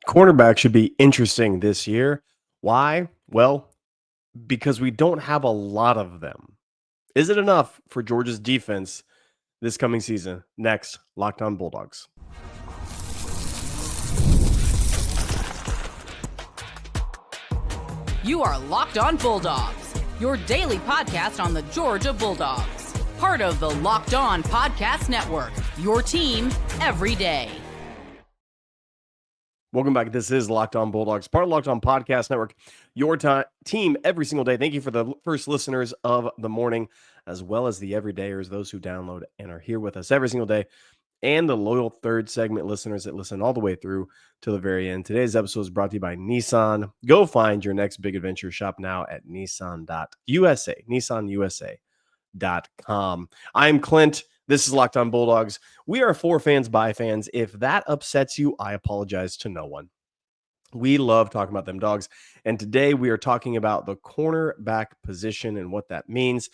Cornerback should be interesting this year. Why? Well, because we don't have a lot of them. Is it enough for Georgia's defense this coming season? Next, Locked On Bulldogs. You are Locked On Bulldogs, your daily podcast on the Georgia Bulldogs. Part of the Locked On Podcast Network, your team every day. Welcome back. This is Locked On Bulldogs, part of Locked On Podcast Network, your team every single day. Thank you for the first listeners of the morning, as well as the everydayers, those who download and are here with us every single day, and the loyal third segment listeners that listen all the way through to the very end. Today's episode is brought to you by Nissan. Go find your next big adventure. Shop now at nissan.usa, nissanusa.com. I'm Clint. This is Locked On Bulldogs. We are for fans by fans. If that upsets you, I apologize to no one. We love talking about them dogs. And today we are talking about the cornerback position and what that means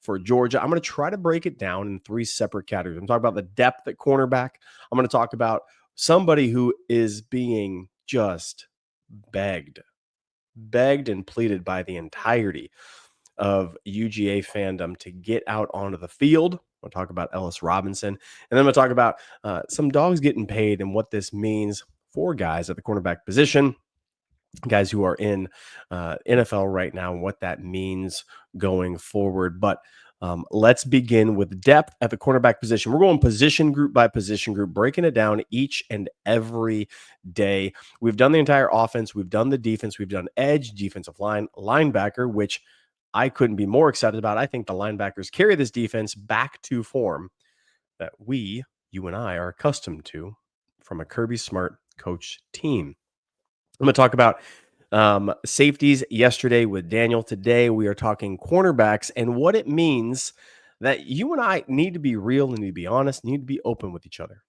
for Georgia. I'm going to try to break it down in three separate categories. I'm talking about the depth at cornerback. I'm going to talk about somebody who is being just begged and pleaded by the entirety of UGA fandom to get out onto the field. We'll talk about Ellis Robinson. And then I'm going to talk about some dogs getting paid and what this means for guys at the cornerback position, guys who are in NFL right now, and what that means going forward. But let's begin with depth at the cornerback position. We're going position group by position group, breaking it down each and every day. We've done the entire offense. We've done the defense. We've done edge, defensive line, linebacker, which I couldn't be more excited about. I think the linebackers carry this defense back to form that you and I, are accustomed to from a Kirby Smart coach team. I'm going to talk about safeties yesterday with Daniel. Today, we are talking cornerbacks and what it means that you and I need to be real and need to be honest, need to be open with each other.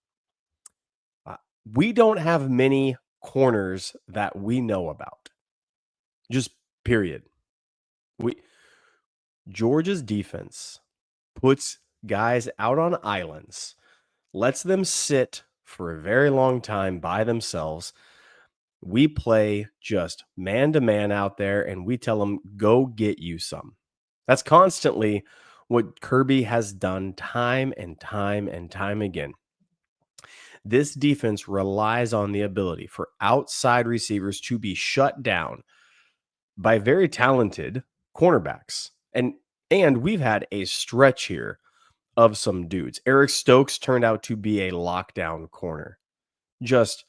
We don't have many corners that we know about. Just period. Georgia's defense puts guys out on islands, lets them sit for a very long time by themselves. We play just man-to-man out there, and we tell them, go get you some. That's constantly what Kirby has done time and time and time again. This defense relies on the ability for outside receivers to be shut down by very talented cornerbacks. And we've had a stretch here of some dudes. Eric Stokes turned out to be a lockdown corner. Just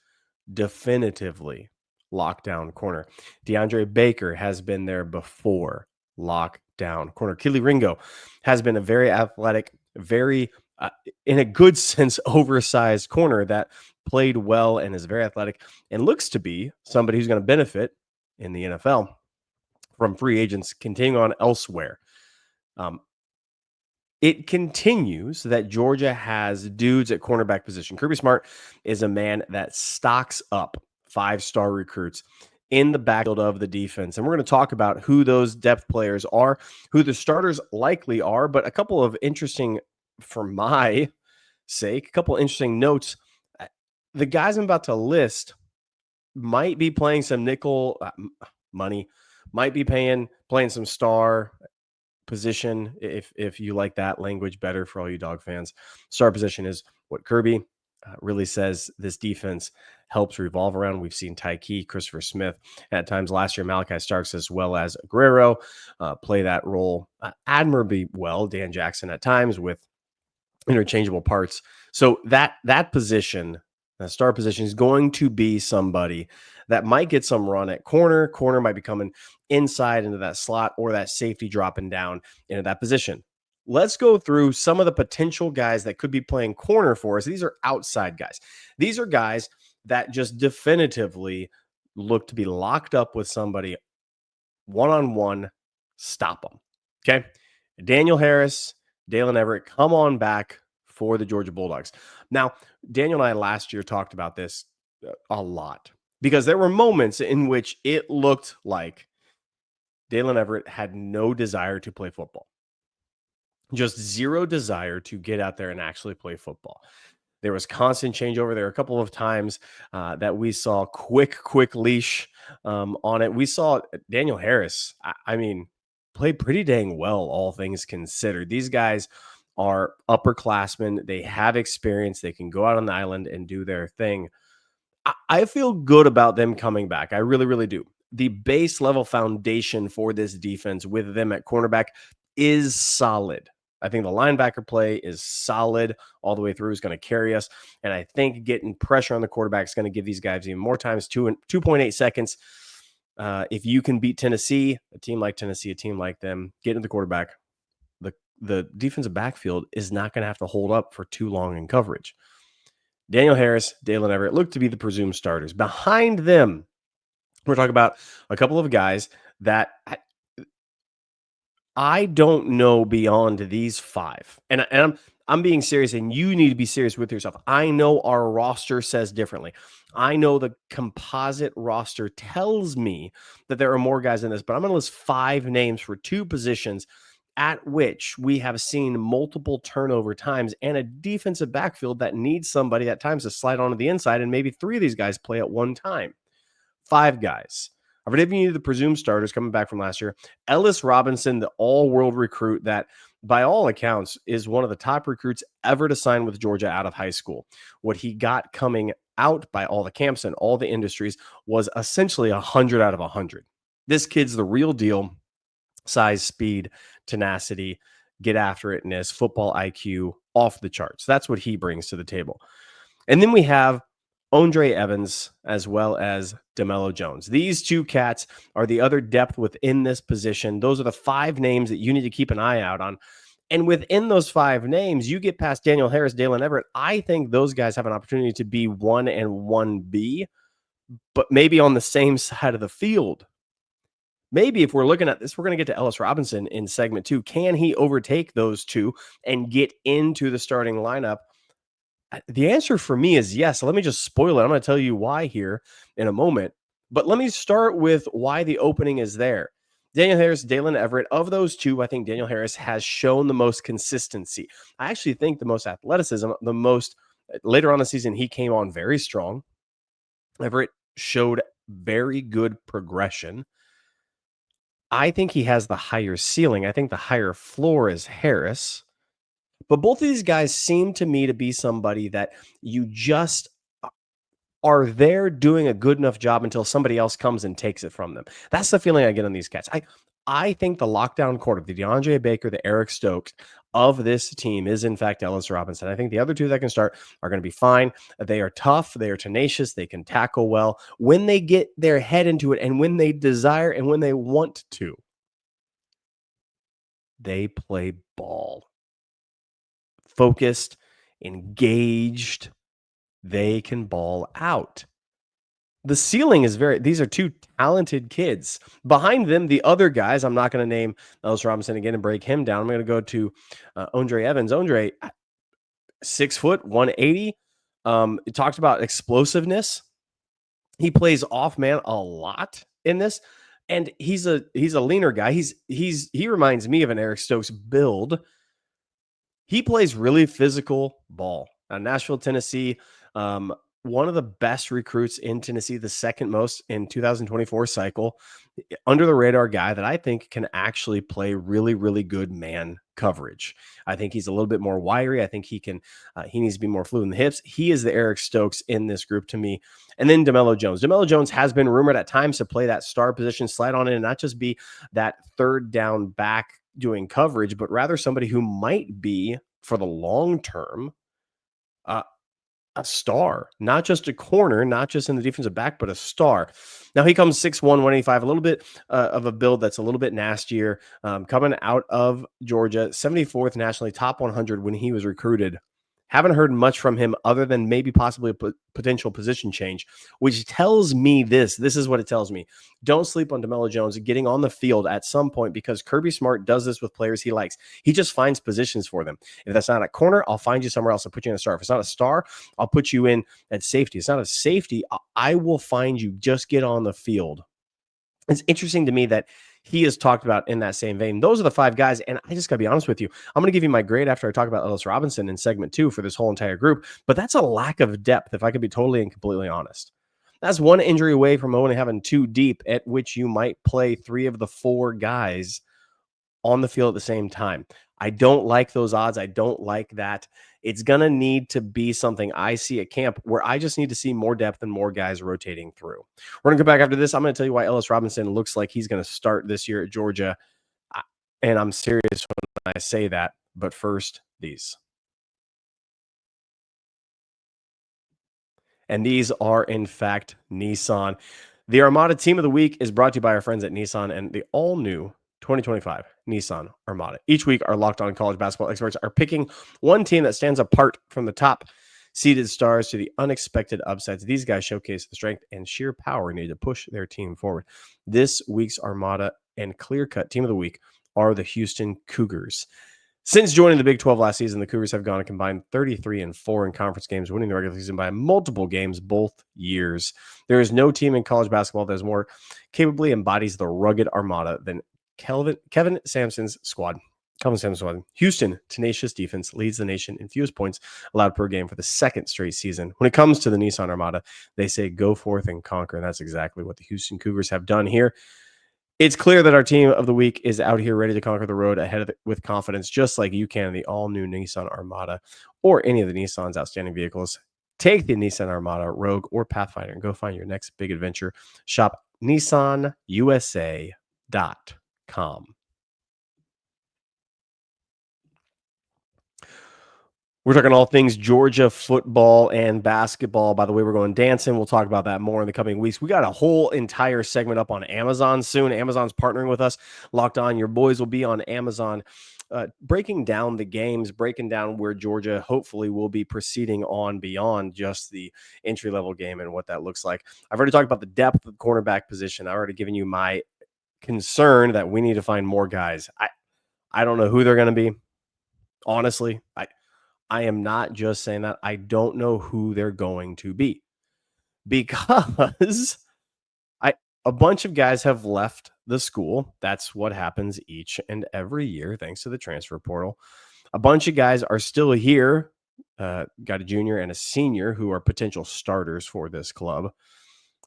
definitively lockdown corner. DeAndre Baker has been there before, lockdown corner. Keely Ringo has been a very athletic, very, in a good sense, oversized corner that played well and is very athletic and looks to be somebody who's going to benefit in the NFL from free agents continuing on elsewhere. It continues that Georgia has dudes at cornerback position. Kirby Smart is a man that stocks up 5-star recruits in the backfield of the defense. And we're going to talk about who those depth players are, who the starters likely are, but a couple of interesting, for my sake, a couple of interesting notes. The guys I'm about to list might be playing some nickel money, might be playing some star position, if you like that language better for all you dog fans. Star position is what Kirby really says this defense helps revolve around. We've seen Tyke, Christopher Smith, at times last year, Malachi Starks, as well as Guerrero play that role admirably well. Dan Jackson at times with interchangeable parts. So that position, the star position, is going to be somebody that might get some run at corner. Corner might be coming inside into that slot, or that safety dropping down into that position. Let's go through some of the potential guys that could be playing corner for us. These are outside guys. These are guys that just definitively look to be locked up with somebody one-on-one. Stop them. Okay. Daniel Harris, Dalen Everett, come on back for the Georgia Bulldogs. Now, Daniel and I last year talked about this a lot because there were moments in which it looked like Dalen Everett had no desire to play football. Just zero desire to get out there and actually play football. There was constant changeover. There were a couple of times that we saw quick leash on it. We saw Daniel Harris, I mean, play pretty dang well, all things considered. These guys are upperclassmen. They have experience. They can go out on the island and do their thing. I feel good about them coming back. I really, really do. The base level foundation for this defense with them at cornerback is solid. I think the linebacker play is solid all the way through, is going to carry us. And I think getting pressure on the quarterback is going to give these guys even more times, 2.8 seconds. If you can beat Tennessee, a team like Tennessee, a team like them, get into the quarterback, the defensive backfield is not going to have to hold up for too long in coverage. Daniel Harris, Dalen Everett look to be the presumed starters. Behind them, we're talking about a couple of guys that I don't know beyond these five. And I'm being serious, and you need to be serious with yourself. I know our roster says differently. I know the composite roster tells me that there are more guys in this, but I'm going to list 5 names for 2 positions at which we have seen multiple turnover times and a defensive backfield that needs somebody at times to slide onto the inside, and maybe 3 of these guys play at one time. 5 guys. I've already given you the presumed starters coming back from last year. Ellis Robinson, the all-world recruit that, by all accounts, is one of the top recruits ever to sign with Georgia out of high school. What he got coming out by all the camps and all the industries was essentially 100 out of 100. This kid's the real deal. Size, speed, tenacity, get after itness, football IQ, off the charts. That's what he brings to the table. And then we have Andre Evans as well as DeMello Jones. These 2 cats are the other depth within this position. Those are the 5 names that you need to keep an eye out on. And within those 5 names, you get past Daniel Harris, Dalen Everett. I think those guys have an opportunity to be 1 and 1B, but maybe on the same side of the field. Maybe if we're looking at this, we're going to get to Ellis Robinson in segment 2. Can he overtake those 2 and get into the starting lineup? The answer for me is yes. So let me just spoil it. I'm going to tell you why here in a moment. But let me start with why the opening is there. Daniel Harris, Dalen Everett, of those 2, I think Daniel Harris has shown the most consistency. I actually think the most athleticism, the most later on in the season, he came on very strong. Everett showed very good progression. I think he has the higher ceiling. I think the higher floor is Harris. But both of these guys seem to me to be somebody that you just are there doing a good enough job until somebody else comes and takes it from them. That's the feeling I get on these cats. I think the lockdown quarter, the DeAndre Baker, the Eric Stokes of this team is, in fact, Ellis Robinson. I think the other 2 that can start are going to be fine. They are tough. They are tenacious. They can tackle well when they get their head into it and when they desire and when they want to. They play ball. Focused, engaged, they can ball out. The ceiling is these are 2 talented kids. Behind them, the other guys, I'm not going to name Ellis Robinson again and break him down. I'm going to go to Andre Evans. Andre, 6 foot, 180. It talked about explosiveness. He plays off man a lot in this. And he's a leaner guy. He reminds me of an Eric Stokes build. He plays really physical ball. Nashville, Tennessee, one of the best recruits in Tennessee, the second most in 2024 cycle, under the radar guy that I think can actually play really, really good man coverage. I think he's a little bit more wiry. I think he needs to be more fluid in the hips. He is the Eric Stokes in this group to me. And then DeMello Jones. DeMello Jones has been rumored at times to play that star position, slide on in, and not just be that third down back doing coverage, but rather somebody who might be, for the long term, a star, not just a corner, not just in the defensive back, but a star. Now he comes 6'1", 185, a little bit of a build that's a little bit nastier, coming out of Georgia, 74th nationally, top 100 when he was recruited. Haven't heard much from him other than maybe possibly a potential position change, which tells me this. This is what it tells me. Don't sleep on DeMello Jones getting on the field at some point, because Kirby Smart does this with players he likes. He just finds positions for them. If that's not a corner, I'll find you somewhere else. I'll put you in a star. If it's not a star, I'll put you in at safety. It's not a safety. I will find you. Just get on the field. It's interesting to me that he is talked about in that same vein. Those are the 5 guys, and I just got to be honest with you. I'm going to give you my grade after I talk about Ellis Robinson in segment 2 for this whole entire group, but that's a lack of depth, if I could be totally and completely honest. That's one injury away from only having 2 deep, at which you might play 3 of the 4 guys on the field at the same time. I don't like those odds. I don't like that. It's going to need to be something I see at camp where I just need to see more depth and more guys rotating through. We're going to go back after this. I'm going to tell you why Ellis Robinson looks like he's going to start this year at Georgia. And I'm serious when I say that. But first, these. And these are, in fact, Nissan. The Armada Team of the Week is brought to you by our friends at Nissan and the all-new 2025 Nissan Armada. Each week, our Locked On College basketball experts are picking one team that stands apart from the top seeded stars to the unexpected upsets. These guys showcase the strength and sheer power needed to push their team forward. This week's Armada and clear-cut Team of the Week are the Houston Cougars. Since joining the Big 12 last season, the Cougars have gone a combined 33-4 in conference games, winning the regular season by multiple games both years. There is no team in college basketball that is more capably embodies the rugged Armada than Kevin Sampson's squad. Houston, tenacious defense, leads the nation in fewest points allowed per game for the 2nd straight season. When it comes to the Nissan Armada, they say go forth and conquer, and that's exactly what the Houston Cougars have done here. It's clear that our team of the week is out here ready to conquer the road ahead of it with confidence, just like you can in the all-new Nissan Armada or any of the Nissan's outstanding vehicles. Take the Nissan Armada, Rogue, or Pathfinder and go find your next big adventure. Shop nissanusa.com. We're talking all things Georgia football and basketball. By the way, we're going dancing. We'll talk about that more in the coming weeks. We got a whole entire segment up on Amazon soon. Amazon's partnering with us. Locked On. Your boys will be on Amazon breaking down the games, breaking down where Georgia hopefully will be proceeding on beyond just the entry-level game and what that looks like. I've already talked about the depth of the cornerback position. I've already given you my concern that we need to find more guys. I don't know who they're going to be. Honestly, I am not just saying that. I don't know who they're going to be because a bunch of guys have left the school. That's what happens each and every year, thanks to the transfer portal. A bunch of guys are still here. Got a junior and a senior who are potential starters for this club.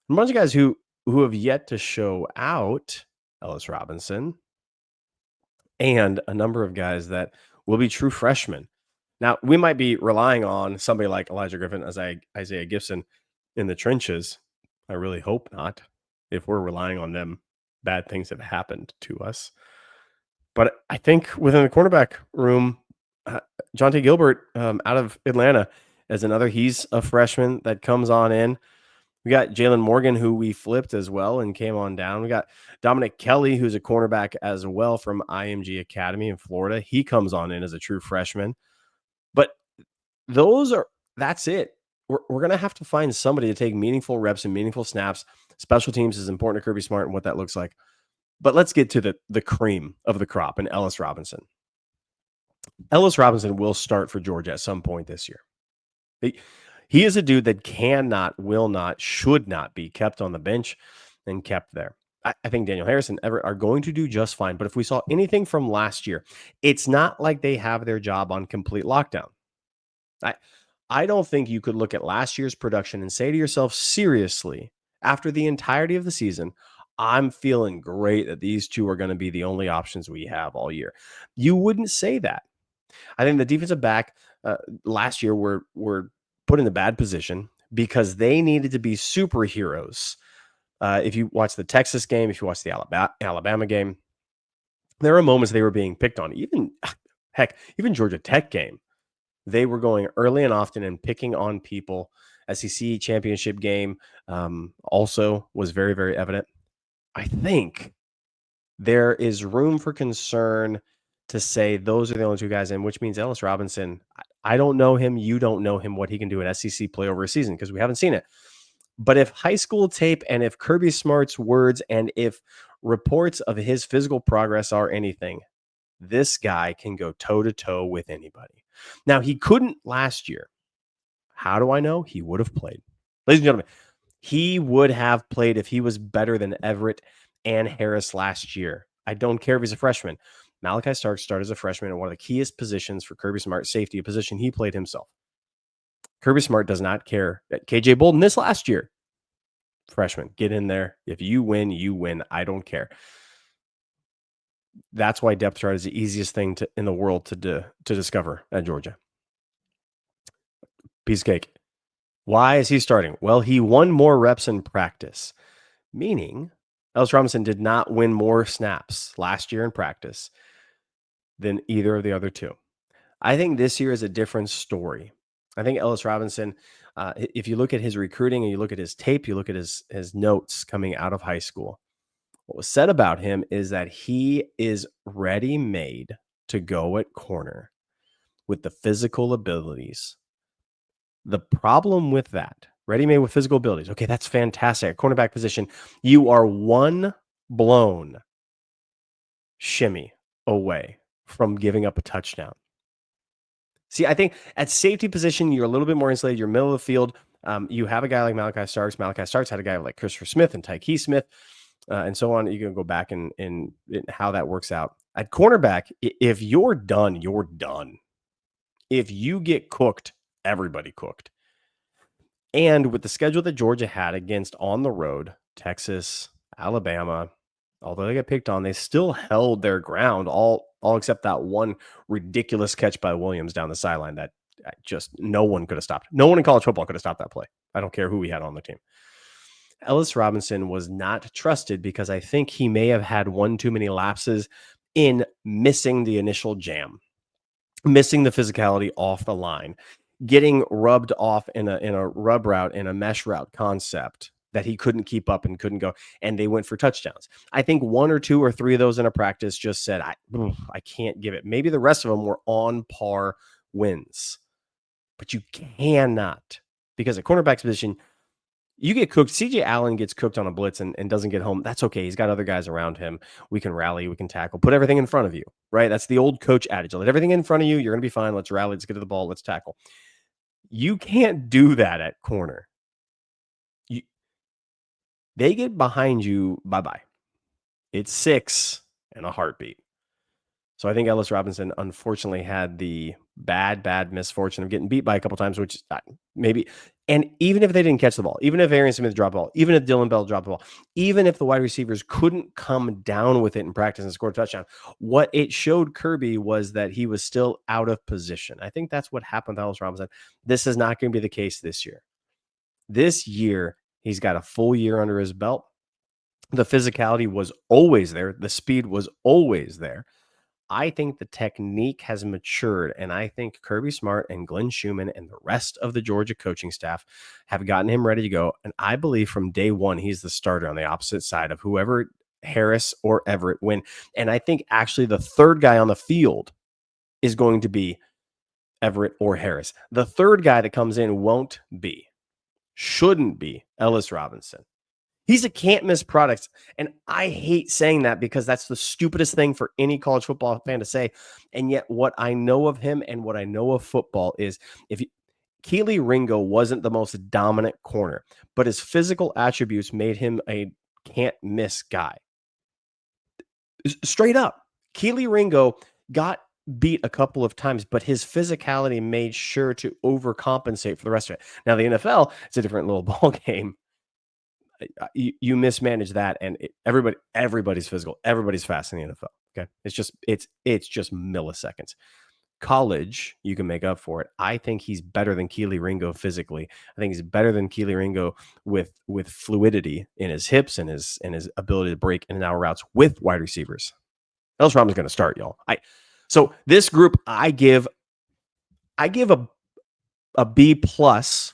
A bunch of guys who have yet to show out. Ellis Robinson and a number of guys that will be true freshmen. Now, we might be relying on somebody like Elijah Griffin as Isaiah Gibson in the trenches. I really hope not. If we're relying on them, bad things have happened to us. But I think within the cornerback room, Jonte Gilbert out of Atlanta is another. He's a freshman that comes on in. We got Jalen Morgan, who we flipped as well and came on down. We got Dominic Kelly, who's a cornerback as well from IMG Academy in Florida. He comes on in as a true freshman. But that's it. We're going to have to find somebody to take meaningful reps and meaningful snaps. Special teams is important to Kirby Smart and what that looks like. But let's get to the cream of the crop and Ellis Robinson. Ellis Robinson will start for Georgia at some point this year. He is a dude that cannot, will not, should not be kept on the bench and kept there. I think Daniel Harris and Everett are going to do just fine. But if we saw anything from last year, it's not like they have their job on complete lockdown. I don't think you could look at last year's production and say to yourself, seriously, after the entirety of the season, I'm feeling great that these two are going to be the only options we have all year. You wouldn't say that. I think the defensive back last year were put in a bad position because they needed to be superheroes. If you watch the Texas game, if you watch the Alabama game, there are moments they were being picked on. Even Georgia Tech game, they were going early and often and picking on people. SEC championship game also was very, very evident. I think there is room for concern to say those are the only two guys in, which means Ellis Robinson, I don't know him. You don't know him, what he can do in SEC play over a season because we haven't seen it. But if high school tape and if Kirby Smart's words and if reports of his physical progress are anything, this guy can go toe-to-toe with anybody. Now, he couldn't last year. How do I know? He would have played. Ladies and gentlemen, he would have played if he was better than Everett and Harris last year. I don't care if he's a freshman. Malachi Starks started as a freshman in one of the keyest positions for Kirby Smart, safety, a position he played himself. Kirby Smart does not care. KJ Bolden this last year, freshman, get in there. If you win, you win. I don't care. That's why depth chart is the easiest thing in the world to discover at Georgia. Piece of cake. Why is he starting? Well, he won more reps in practice, meaning Ellis Robinson did not win more snaps last year in practice than either of the other two. I think this year is a different story. I think Ellis Robinson, if you look at his recruiting and you look at his tape, you look at his notes coming out of high school, what was said about him is that he is ready-made to go at corner with the physical abilities. The problem with that, ready-made with physical abilities, okay, that's fantastic. At cornerback position, you are one blown shimmy away from giving up a touchdown. See, I think at safety position, you're a little bit more insulated. You're middle of the field. You have a guy like Malachi Starks. Malachi Starks had a guy like Christopher Smith and Tyke Smith, and so on. You can go back and how that works out. At cornerback, if you're done, you're done. If you get cooked, everybody cooked. And with the schedule that Georgia had against on the road, Texas, Alabama, although they got picked on, they still held their ground, all except that one ridiculous catch by Williams down the sideline that just no one could have stopped. No one in college football could have stopped that play. I don't care who we had on the team. Ellis Robinson was not trusted because I think he may have had one too many lapses in missing the initial jam, missing the physicality off the line, getting rubbed off in a rub route, in a mesh route concept that he couldn't keep up and couldn't go, and they went for touchdowns. I think one or two or three of those in a practice just said, I can't give it. Maybe the rest of them were on par wins, but you cannot, because at cornerback position, you get cooked. CJ Allen gets cooked on a blitz and doesn't get home. That's okay. He's got other guys around him. We can rally, we can tackle, put everything in front of you, right? That's the old coach adage. Let everything in front of you. You're going to be fine. Let's rally. Let's get to the ball. Let's tackle. You can't do that at corner. They get behind you, bye-bye. It's 6 and a heartbeat. So I think Ellis Robinson unfortunately had the bad misfortune of getting beat by a couple times, which maybe, and even if they didn't catch the ball, even if Arian Smith dropped the ball, even if Dylan Bell dropped the ball, even if the wide receivers couldn't come down with it in practice and score a touchdown, what it showed Kirby was that he was still out of position. I think that's what happened with Ellis Robinson. This is not going to be the case this year. This year, he's got a full year under his belt. The physicality was always there. The speed was always there. I think the technique has matured, and I think Kirby Smart and Glenn Schumann and the rest of the Georgia coaching staff have gotten him ready to go. And I believe from day one, he's the starter on the opposite side of whoever Harris or Everett win. And I think actually the third guy on the field is going to be Everett or Harris. The third guy that comes in shouldn't be Ellis Robinson. He's a can't miss product. And I hate saying that because that's the stupidest thing for any college football fan to say. And yet what I know of him and what I know of football is Keely Ringo wasn't the most dominant corner, but his physical attributes made him a can't miss guy. Straight up. Keely Ringo got beat a couple of times, but his physicality made sure to overcompensate for the rest of it. Now, the NFL, it's a different little ball game. You mismanage that, and everybody's physical. Everybody's fast in the NFL. Okay, it's just milliseconds. College, you can make up for it. I think he's better than Keely Ringo physically. I think he's better than Keely Ringo with fluidity in his hips and his ability to break in and out routes with wide receivers. Ellis Robinson's going to start, y'all. So this group, I give a B plus.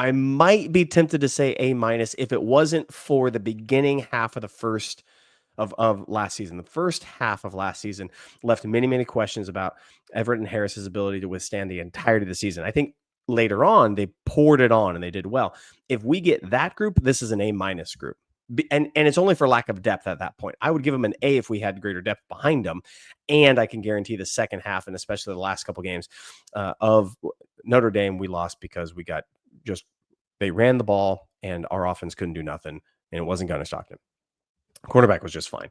I might be tempted to say A minus if it wasn't for the beginning half of the first of last season. The first half of last season left many questions about Everett and Harris's ability to withstand the entirety of the season. I think later on they poured it on and they did well. If we get that group, this is an A minus group. And it's only for lack of depth at that point. I would give them an A if we had greater depth behind them. And I can guarantee the second half, and especially the last couple games of Notre Dame, we lost because we got they ran the ball and our offense couldn't do nothing, and it wasn't Gunnar Stockton. Cornerback was just fine.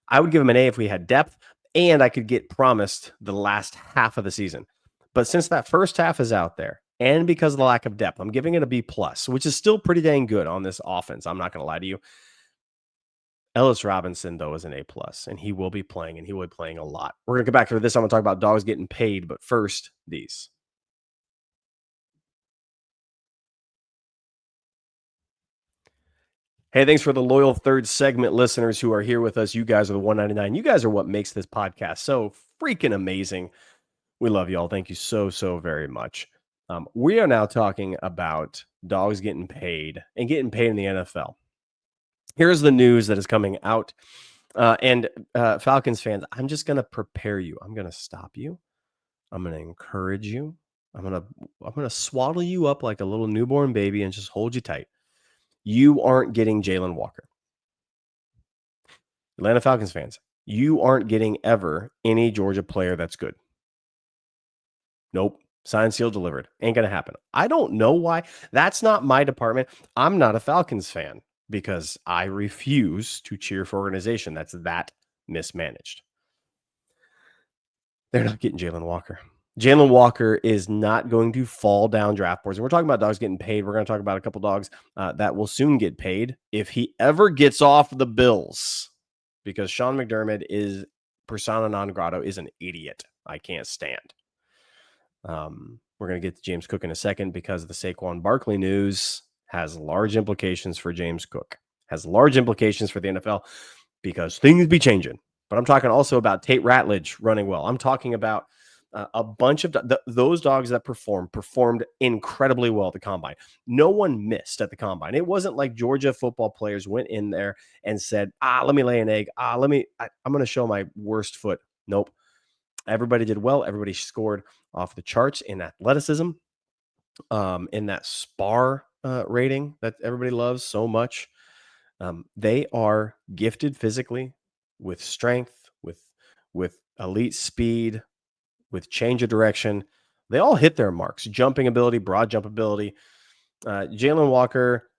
I would give him an A if we had depth and I could get promised the last half of the season. But since that first half is out there and because of the lack of depth, I'm giving it a B plus, which is still pretty dang good on this offense. I'm not going to lie to you. Ellis Robinson, though, is an A plus, and he will be playing, and he will be playing a lot. We're going to come back to this. I'm going to talk about Dawgs getting paid, but first, these. Hey, thanks for the loyal third segment listeners who are here with us. You guys are the 199. You guys are what makes this podcast so freaking amazing. We love y'all. Thank you so, so very much. We are now talking about Dawgs getting paid and getting paid in the NFL. Here's the news that is coming out. And Falcons fans, I'm just going to prepare you. I'm going to stop you. I'm going to encourage you. I'm going to swaddle you up like a little newborn baby and just hold you tight. You aren't getting Jalen Walker. Atlanta Falcons fans, you aren't getting ever any Georgia player that's good. Nope. Signed, sealed, delivered. Ain't going to happen. I don't know why. That's not my department. I'm not a Falcons fan because I refuse to cheer for an organization that's that mismanaged. They're not getting Jalen Walker. Jalen Walker is not going to fall down draft boards. And we're talking about dogs getting paid. We're going to talk about a couple dogs that will soon get paid if he ever gets off the Bills, because Sean McDermott is persona non grata, is an idiot. I can't stand. We're going to get to James Cook in a second because the Saquon Barkley news has large implications for James Cook, has large implications for the NFL because things be changing. But I'm talking also about Tate Ratledge running well. I'm talking about a bunch of those dogs that performed incredibly well at the combine. No one missed at the combine. It wasn't like Georgia football players went in there and said, let me lay an egg. I'm going to show my worst foot. Nope. Everybody did well. Everybody scored off the charts in athleticism, in that SPAR rating that everybody loves so much. They are gifted physically, with strength, with elite speed, with change of direction. They all hit their marks. Jumping ability, broad jump ability. Jalen Walker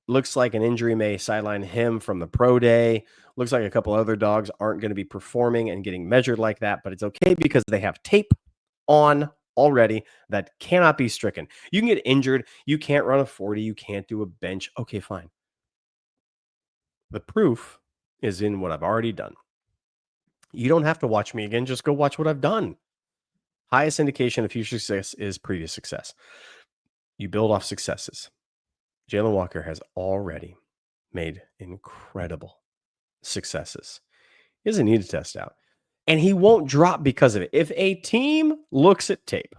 looks like an injury may sideline him from the pro day. Looks like a couple other dogs aren't going to be performing and getting measured like that, but it's okay because they have tape on already that cannot be stricken. You can get injured. You can't run a 40. You can't do a bench. Okay, fine. The proof is in what I've already done. You don't have to watch me again. Just go watch what I've done. Highest indication of future success is previous success. You build off successes. Jalen Walker has already made incredible successes. He doesn't need to test out. And he won't drop because of it. If a team looks at tape,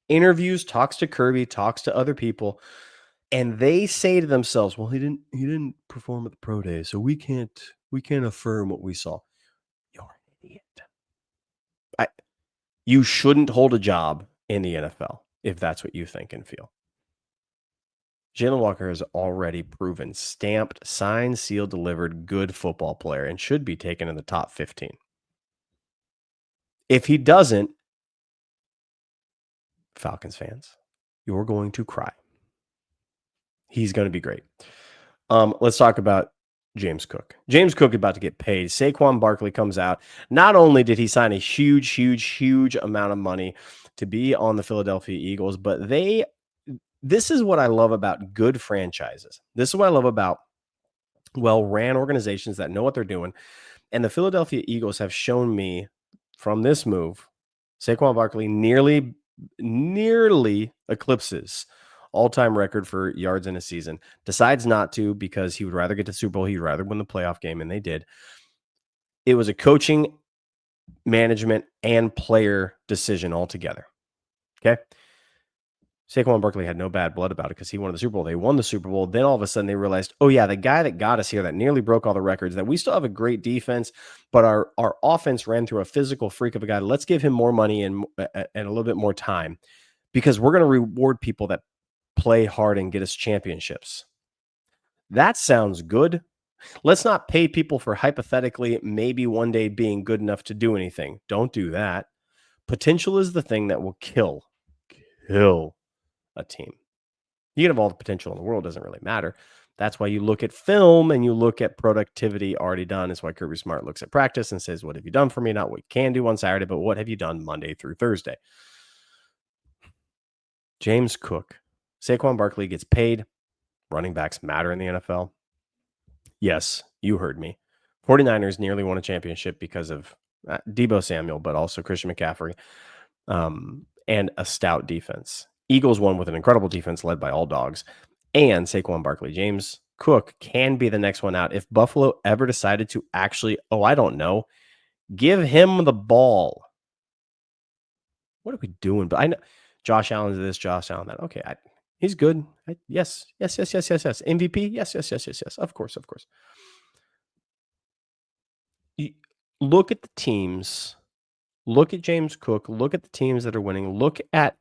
interviews, talks to Kirby, talks to other people, and they say to themselves, well, he didn't perform at the pro day, so we can't affirm what we saw. You're an idiot. You shouldn't hold a job in the NFL if that's what you think and feel. Jalen Walker has already proven stamped, signed, sealed, delivered, good football player and should be taken in the top 15. If he doesn't, Falcons fans, you're going to cry. He's going to be great. Let's talk about James Cook. James Cook is about to get paid. Saquon Barkley comes out. Not only did he sign a huge, huge, huge amount of money to be on the Philadelphia Eagles, but this is what I love about good franchises. This is what I love about well-ran organizations that know what they're doing. And the Philadelphia Eagles have shown me from this move, Saquon Barkley nearly eclipses all-time record for yards in a season. Decides not to because he would rather get to Super Bowl. He'd rather win the playoff game, and they did. It was a coaching, management, and player decision altogether. Okay? Saquon Barkley had no bad blood about it because he won the Super Bowl. They won the Super Bowl. Then all of a sudden they realized, oh yeah, the guy that got us here that nearly broke all the records, that we still have a great defense, but our offense ran through a physical freak of a guy. Let's give him more money and a little bit more time because we're going to reward people that play hard and get us championships. That sounds good. Let's not pay people for hypothetically maybe one day being good enough to do anything. Don't do that. Potential is the thing that will kill a team. You can have all the potential in the world, doesn't really matter. That's why you look at film and you look at productivity already done. It's why Kirby Smart looks at practice and says, what have you done for me? Not what you can do on Saturday, but what have you done Monday through Thursday? James Cook. Saquon Barkley gets paid. Running backs matter in the NFL. Yes, you heard me. 49ers nearly won a championship because of Deebo Samuel, but also Christian McCaffrey and a stout defense. Eagles won with an incredible defense led by all dogs and Saquon Barkley. James Cook can be the next one out. If Buffalo ever decided to actually, I don't know, give him the ball. What are we doing? But I know Josh Allen's this, Josh Allen that. Okay, he's good. Yes. MVP? Yes. Of course. Look at the teams. Look at James Cook. Look at the teams that are winning. Look at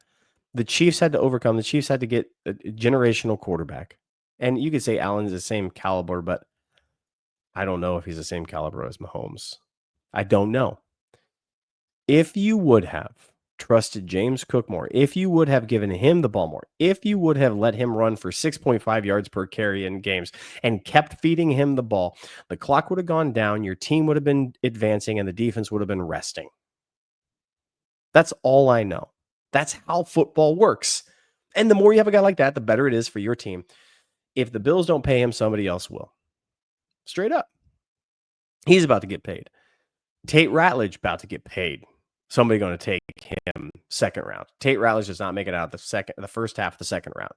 the Chiefs had to overcome. The Chiefs had to get a generational quarterback. And you could say Allen's the same caliber, but I don't know if he's the same caliber as Mahomes. I don't know. If you would have trusted James Cook more, if you would have given him the ball more, if you would have let him run for 6.5 yards per carry in games and kept feeding him the ball, the clock would have gone down, your team would have been advancing, and the defense would have been resting. That's all I know. That's how football works. And the more you have a guy like that, the better it is for your team. If the Bills don't pay him, somebody else will. Straight up. He's about to get paid. Tate Ratledge about to get paid. Somebody going to take him second round. Tate Ratledge does not make it out the first half of the second round.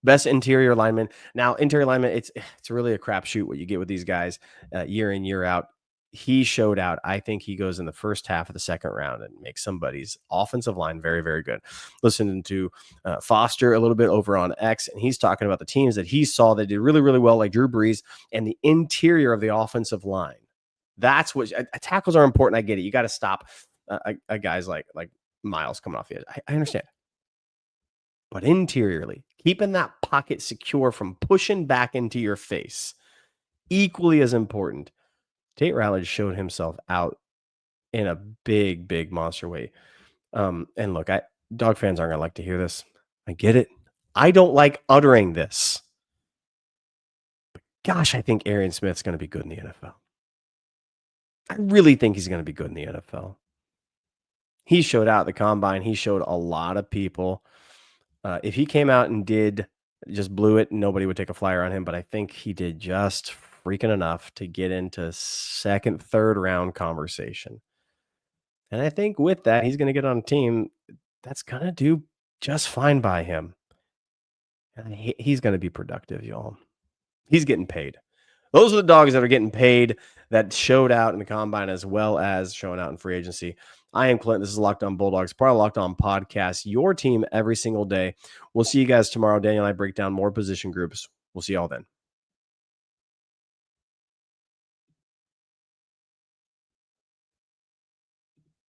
Best interior lineman. Now, interior lineman, it's really a crapshoot what you get with these guys year in, year out. He showed out. I think he goes in the first half of the second round and makes somebody's offensive line very, very good. Listening to Foster a little bit over on X, and he's talking about the teams that he saw that did really, really well, like Drew Brees, and the interior of the offensive line. That's what tackles are important. I get it. You got to stop guys like Miles coming off the edge. I understand. But interiorly, keeping that pocket secure from pushing back into your face, equally as important. Tate Ratledge showed himself out in a big, big monster way. And look, dog fans aren't going to like to hear this. I get it. I don't like uttering this. But gosh, I think Arian Smith's going to be good in the NFL. I really think he's going to be good in the NFL. He showed out at the combine. He showed a lot of people. If he came out and just blew it, nobody would take a flyer on him. But I think he did just freaking enough to get into second, third round conversation. And I think with that, he's going to get on a team that's going to do just fine by him. And he's going to be productive, y'all. He's getting paid. Those are the dogs that are getting paid that showed out in the combine as well as showing out in free agency. I am Clint. This is Locked On Bulldogs, part of Locked On Podcast, your team every single day. We'll see you guys tomorrow. Daniel and I break down more position groups. We'll see y'all then.